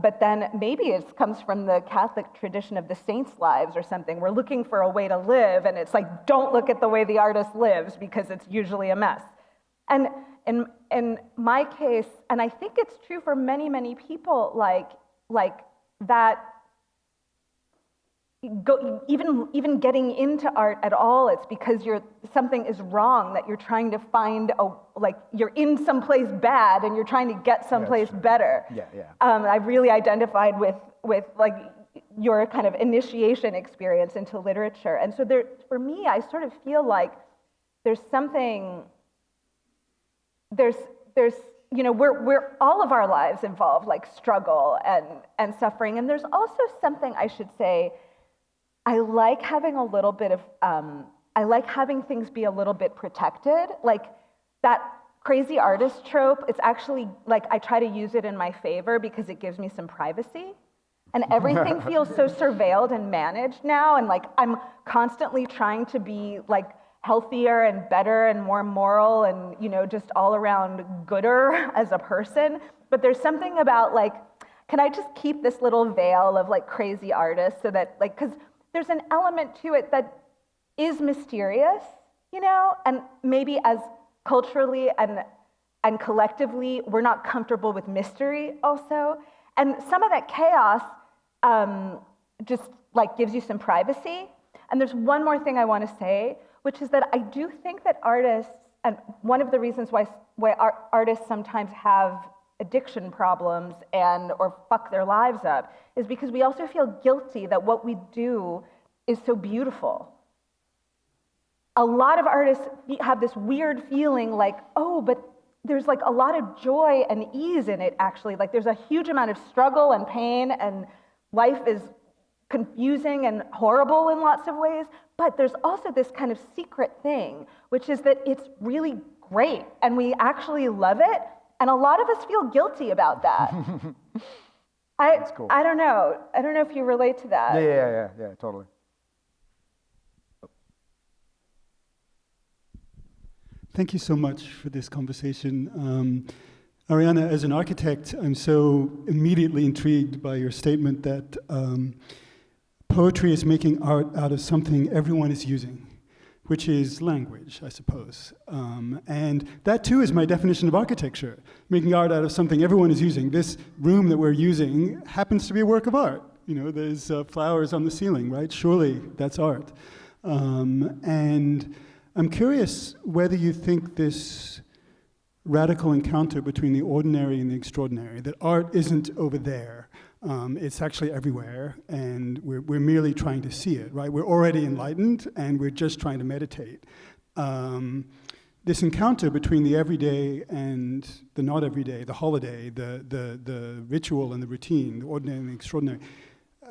But then maybe it comes from the Catholic tradition of the saints' lives or something. We're looking for a way to live, and it's like, don't look at the way the artist lives because it's usually a mess. And in my case, and I think it's true for many, many people, like that. Even getting into art at all, it's because something is wrong, that you're trying to find you're in someplace bad and you're trying to get someplace better. Yeah. I really identified with like your kind of initiation experience into literature, and so for me, I sort of feel like there's we're all of our lives involve like struggle and suffering, and there's also something I should say. I like having a little bit of, I like having things be a little bit protected. Like that crazy artist trope, it's actually like I try to use it in my favor because it gives me some privacy. And everything feels so surveilled and managed now. And like I'm constantly trying to be like healthier and better and more moral and, just all around gooder as a person. But there's something about like, can I just keep this little veil of like crazy artists so that like, because there's an element to it that is mysterious, and maybe as culturally and collectively, we're not comfortable with mystery also. And some of that chaos just like gives you some privacy. And there's one more thing I want to say, which is that I do think that artists, and one of the reasons why artists sometimes have addiction problems or fuck their lives up is because we also feel guilty that what we do is so beautiful. A lot of artists have this weird feeling like, oh, but there's like a lot of joy and ease in it actually. Like there's a huge amount of struggle and pain and life is confusing and horrible in lots of ways, but there's also this kind of secret thing, which is that it's really great and we actually love it. And a lot of us feel guilty about that. That's cool. I don't know. I don't know if you relate to that. Yeah, totally. Thank you so much for this conversation. Ariana, as an architect, I'm so immediately intrigued by your statement that poetry is making art out of something everyone is using, which is language, I suppose. And that too is my definition of architecture, making art out of something everyone is using. This room that we're using happens to be a work of art. There's flowers on the ceiling, right? Surely that's art. And I'm curious whether you think this radical encounter between the ordinary and the extraordinary, that art isn't over there, it's actually everywhere, and we're merely trying to see it, right? We're already enlightened, and we're just trying to meditate. This encounter between the everyday and the not everyday, the holiday, the ritual and the routine, the ordinary and the extraordinary,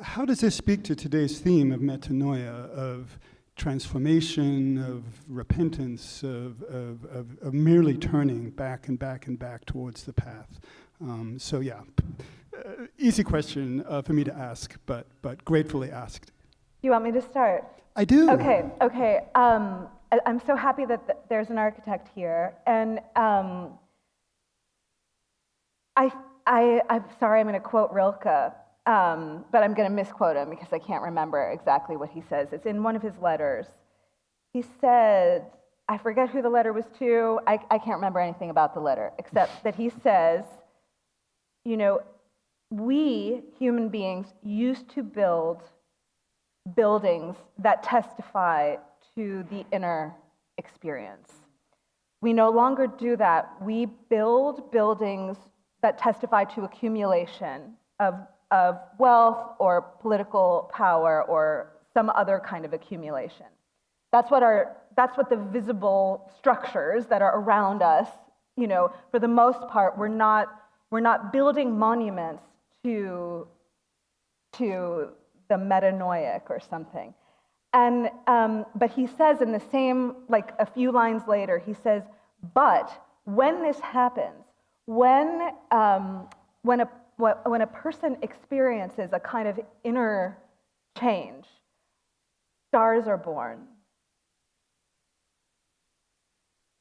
how does this speak to today's theme of metanoia, of transformation, of repentance, of merely turning back and back and back towards the path? Easy question for me to ask, but gratefully asked. You want me to start? I do. Okay. I'm so happy that there's an architect here, and I'm sorry, I'm going to quote Rilke. but I'm going to misquote him because I can't remember exactly what he says. It's in one of his letters. He said, I forget who the letter was to. I can't remember anything about the letter, except that he says, you know, we human beings used to build buildings that testify to the inner experience. We no longer do that. We build buildings that testify to accumulation of wealth or political power or some other kind of accumulation. That's what the visible structures that are around us, you know, for the most part, we're not building monuments to the metanoic or something. And but he says in the same, like a few lines later, he says, but when this happens, when a person experiences a kind of inner change, stars are born.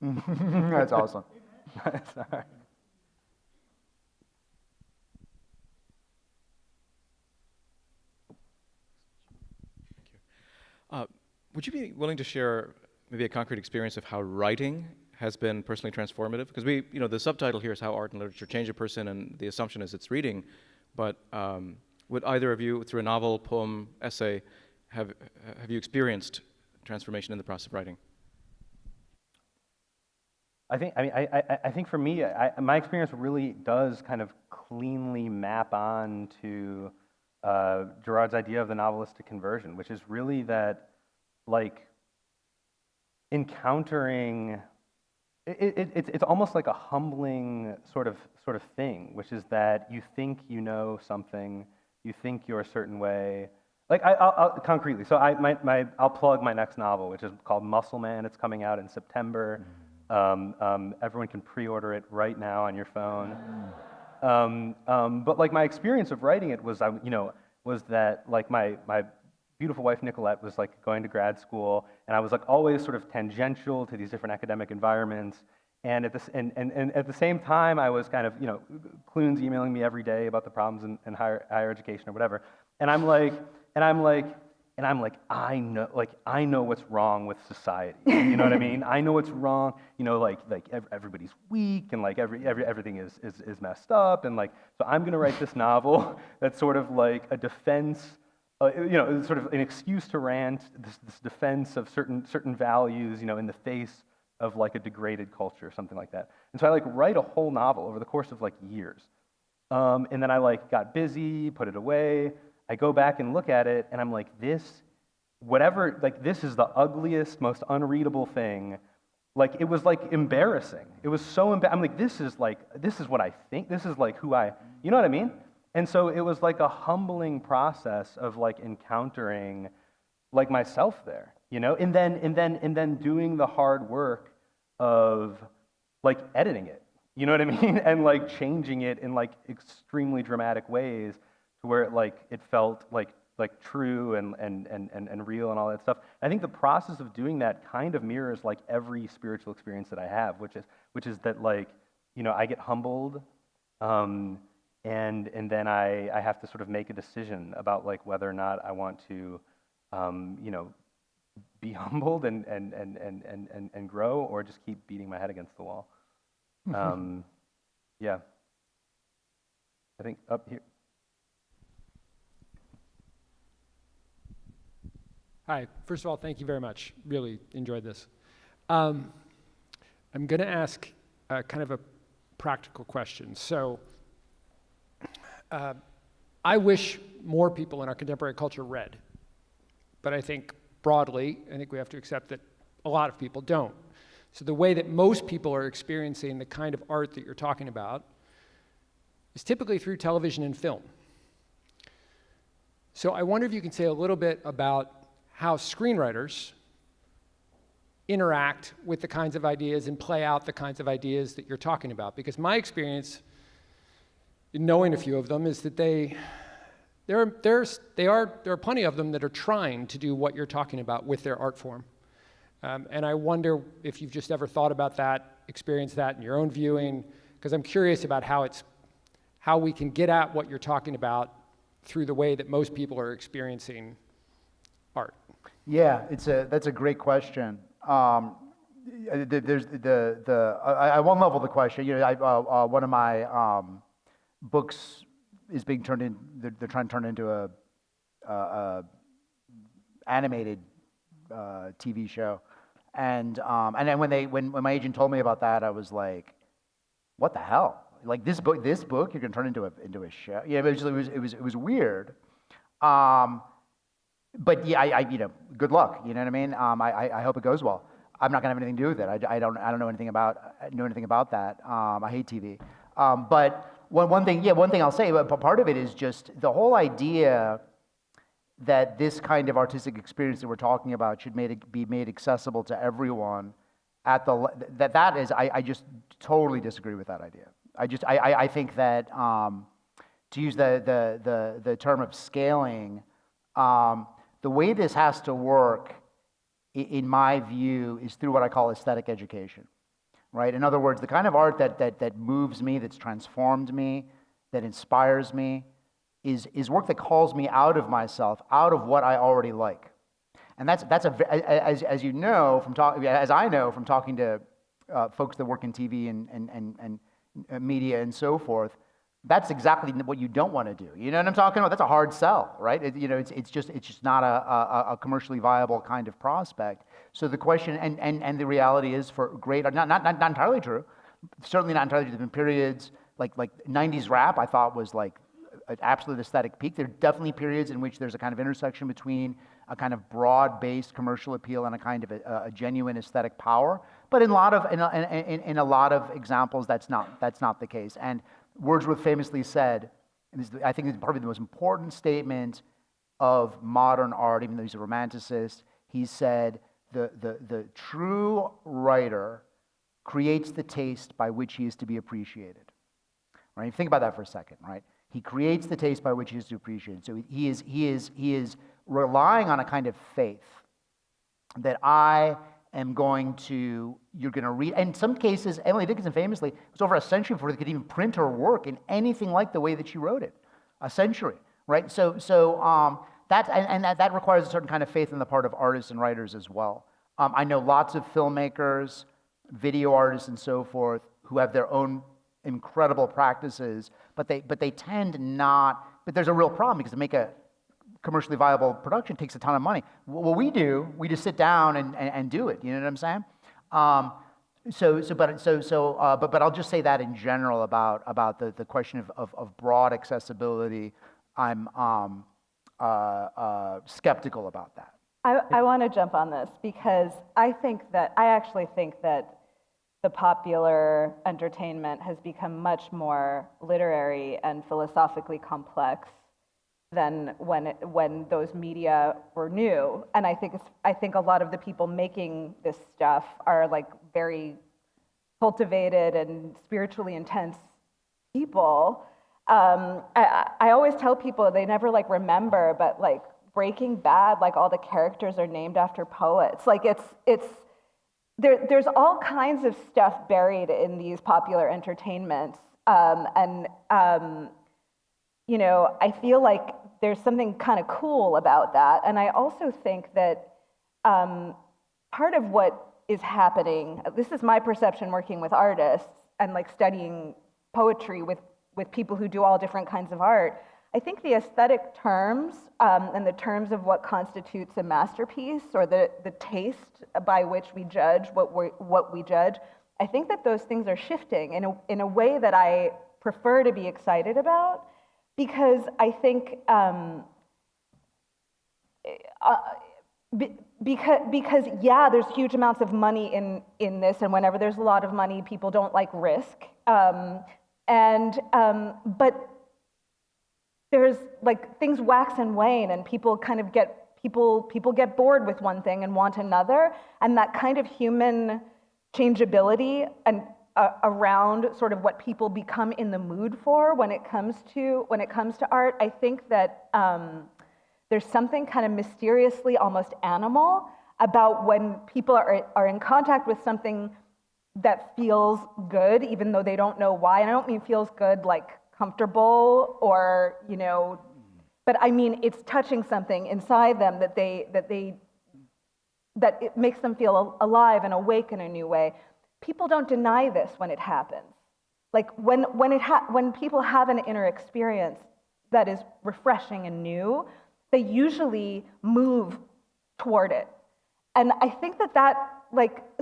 That's awesome. Sorry. Would you be willing to share maybe a concrete experience of how writing has been personally transformative? Because the subtitle here is How Art and Literature Change a Person, and the assumption is it's reading. But would either of you, through a novel, poem, essay, have you experienced transformation in the process of writing? I think for me, my experience really does kind of cleanly map on to Girard's idea of the novelistic conversion, which is really that, like, encountering, it's almost like a humbling sort of thing, which is that you think you know something, you think you're a certain way. Like, I'll concretely, so I'll plug my next novel, which is called Muscle Man. It's coming out in September. Everyone can pre-order it right now on your phone. But like my experience of writing it was that like my beautiful wife Nicolette was like going to grad school, and I was like always sort of tangential to these different academic environments. And at the same time, I was kind of, Clunes emailing me every day about the problems in higher education or whatever. And I'm like, I know what's wrong with society. You know what I mean? I know what's wrong. Like everybody's weak, and like everything is messed up, and like, so I'm gonna write this novel that's sort of like a defense, sort of an excuse to rant, this defense of certain values, in the face of like a degraded culture or something like that. And so I like write a whole novel over the course of like years, and then I like got busy, put it away. I go back and look at it, and I'm like, this is the ugliest, most unreadable thing. Like, it was like embarrassing. It was so I'm like, this is what I think. This is like who you know what I mean? And so it was like a humbling process of like encountering like myself there, and then doing the hard work of like editing it. You know what I mean? And like changing it in like extremely dramatic ways, to where it felt like true and real and all that stuff. And I think the process of doing that kind of mirrors like every spiritual experience that I have, which is that like, I get humbled, and then I have to sort of make a decision about like whether or not I want to, be humbled and grow, or just keep beating my head against the wall. Yeah. I think up here. Hi. First of all, thank you very much. Really enjoyed this. I'm going to ask kind of a practical question. So I wish more people in our contemporary culture read, but I think broadly, I think we have to accept that a lot of people don't. So the way that most people are experiencing the kind of art that you're talking about is typically through television and film. So I wonder if you can say a little bit about how screenwriters interact with the kinds of ideas and play out the kinds of ideas that you're talking about. Because my experience in knowing a few of them is that there are plenty of them that are trying to do what you're talking about with their art form. And I wonder if you've just ever thought about that, experienced that in your own viewing, because I'm curious about how we can get at what you're talking about through the way that most people are experiencing art? Yeah, that's a great question. There's I won't level the question. You know, one of my books is being turned in. They're trying to turn into a animated TV show, and then when my agent told me about that, I was like, what the hell? Like this book you're gonna turn into a show? Yeah, it was weird. But yeah, I you know, good luck. You know what I mean? I hope it goes well. I'm not gonna have anything to do with it. I don't know anything about that. I hate TV. But one thing I'll say, but part of it is just the whole idea that this kind of artistic experience that we're talking about should be made accessible to everyone. I just totally disagree with that idea. I think that to use the term of scaling, the way this has to work, in my view, is through what I call aesthetic education, right? In other words, the kind of art that moves me, that's transformed me, that inspires me, is work that calls me out of myself, out of what I already like. And as you know as I know from talking to folks that work in TV and media and so forth, that's exactly what you don't want to do. You know what I'm talking about? That's a hard sell, right? It's just not a commercially viable kind of prospect. So the question and the reality is, for great, not entirely true, certainly not entirely true. There've been periods like 90s rap I thought was like an absolute aesthetic peak. There are definitely periods in which there's a kind of intersection between a kind of broad-based commercial appeal and a kind of a genuine aesthetic power. But in a lot of examples, that's not the case. And Wordsworth famously said, and I think this is probably the most important statement of modern art, even though he's a romanticist, he said, the true writer creates the taste by which he is to be appreciated. Right? Think about that for a second, right? He creates the taste by which he is to be appreciated. So he is relying on a kind of faith that you're going to read. And in some cases, Emily Dickinson famously, it was over a century before they could even print her work in anything like the way that she wrote it. A century, right? So that requires a certain kind of faith on the part of artists and writers as well. I know lots of filmmakers, video artists, and so forth who have their own incredible practices, but they tend not. But there's a real problem because to make a commercially viable production takes a ton of money. What we do, we just sit down and do it. You know what I'm saying? But I'll just say that in general about the question of broad accessibility. I'm skeptical about that. I want to jump on this because I actually think that the popular entertainment has become much more literary and philosophically complex than when those media were new. And I think a lot of the people making this stuff are like very cultivated and spiritually intense people. I always tell people they never like remember, but like Breaking Bad, like all the characters are named after poets. Like there's all kinds of stuff buried in these popular entertainments. You know, I feel like there's something kind of cool about that. And I also think that part of what is happening, this is my perception working with artists and like studying poetry with people who do all different kinds of art. I think the aesthetic terms and the terms of what constitutes a masterpiece or the taste by which we judge what we judge, I think that those things are shifting in a way that I prefer to be excited about, because I think because yeah, there's huge amounts of money in this, and whenever there's a lot of money, people don't like risk, but there's like things wax and wane, and people get bored with one thing and want another, and that kind of human changeability and around sort of what people become in the mood for when it comes to art. I think that there's something kind of mysteriously almost animal about when people are in contact with something that feels good, even though they don't know why. And I don't mean feels good like comfortable or, you know, but I mean it's touching something inside them that it makes them feel alive and awake in a new way. People don't deny this when it happens. Like when people have an inner experience that is refreshing and new, they usually move toward it. And I think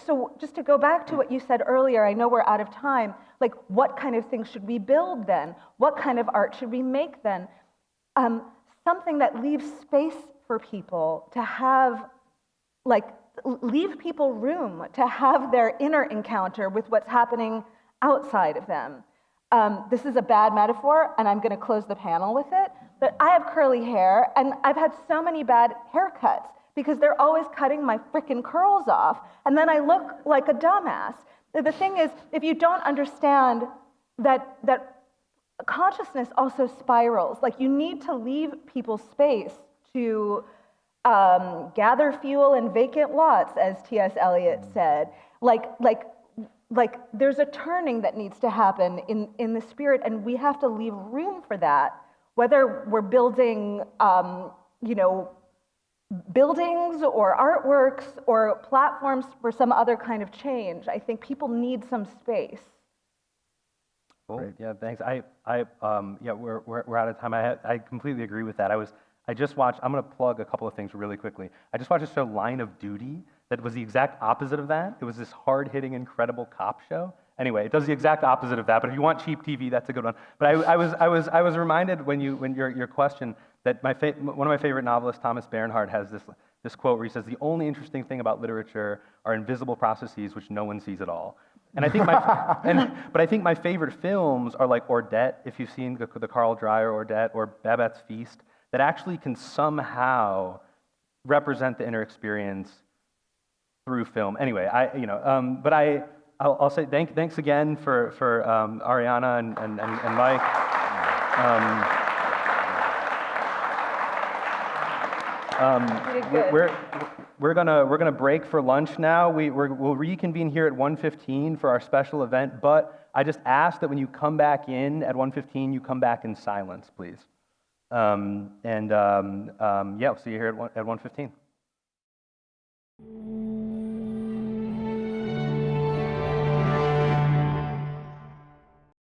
so just to go back to what you said earlier, I know we're out of time, like what kind of things should we build then? What kind of art should we make then? Something that leaves space for people to have, leave people room to have their inner encounter with what's happening outside of them. This is a bad metaphor, and I'm going to close the panel with it, but I have curly hair, and I've had so many bad haircuts because they're always cutting my frickin' curls off, and then I look like a dumbass. The thing is, if you don't understand that consciousness also spirals, like you need to leave people space to gather fuel in vacant lots, as T.S. Eliot said. Like there's a turning that needs to happen in the spirit, and we have to leave room for that, whether we're building, buildings or artworks or platforms for some other kind of change. I think people need some space. Cool. Great. Yeah, thanks. We're out of time. I completely agree with that. I just watched, I'm going to plug a couple of things really quickly. I just watched a show, Line of Duty, that was the exact opposite of that. It was this hard-hitting, incredible cop show. Anyway, it does the exact opposite of that, but if you want cheap TV, that's a good one. But I was reminded when your question that one of my favorite novelists, Thomas Bernhard, has this quote where he says, "The only interesting thing about literature are invisible processes which no one sees at all." And I think but I think my favorite films are like Ordette, if you've seen the Carl Dreyer Ordette, or Babette's Feast, that actually can somehow represent the inner experience through film. Anyway, I'll say thanks again for Ariana and Mike. We're gonna break for lunch now. We'll reconvene here at 1:15 for our special event. But I just ask that when you come back in at 1:15, you come back in silence, please. We'll see you here at 1:15.